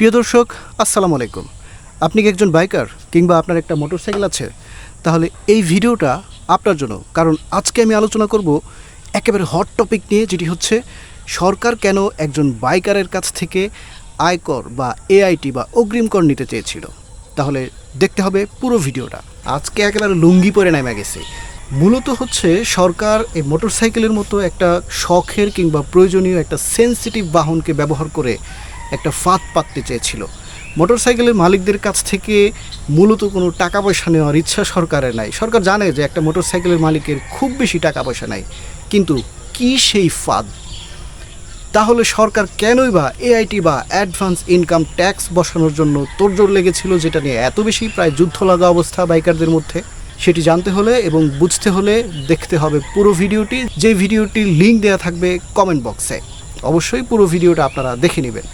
প্রিয় দর্শক, আসসালামু আলাইকুম। আপনি কি একজন বাইকার কিংবা আপনার একটা মোটরসাইকেল আছে? তাহলে এই ভিডিওটা আপনার জন্য। কারণ আজকে আমি আলোচনা করব একেবারে হট টপিক নিয়ে, যেটি হচ্ছে সরকার কেন একজন বাইকারের কাছ থেকে আয়কর বা এআইটি বা অগ্রিম কর নিতে চেয়েছিল। তাহলে দেখতে হবে পুরো ভিডিওটা। আজকে একেবারে লুঙ্গি পরে নেমে গেছে। মূলত হচ্ছে সরকার এই মোটরসাইকেলের মতো একটা শখের কিংবা প্রয়োজনীয় একটা সেন্সিটিভ বাহনকে ব্যবহার করে একটা ফাঁদ পাততে চেয়েছিল। মোটরসাইকেলের মালিকদের কাছ থেকে মূলত কোনো টাকা পয়সা নেওয়ার ইচ্ছা সরকারের নাই। সরকার জানে যে একটা মোটরসাইকেলের মালিকের খুব বেশি টাকা পয়সা নাই, কিন্তু কি সেই ফাঁদ? তাহলে সরকার কেনই বা এআইটি বা অ্যাডভান্স ইনকাম ট্যাক্স বসানোর জন্য তোড়জোড় লেগেছিল, যেটা নিয়ে এত বেশি প্রায় যুদ্ধ লাগা অবস্থা বাইকারদের মধ্যে? সেটি জানতে হলে এবং বুঝতে হলে দেখতে হবে পুরো ভিডিওটি, যে ভিডিওটির লিঙ্ক দেওয়া থাকবে কমেন্ট বক্সে। অবশ্যই পুরো ভিডিওটা আপনারা দেখে নেবেন।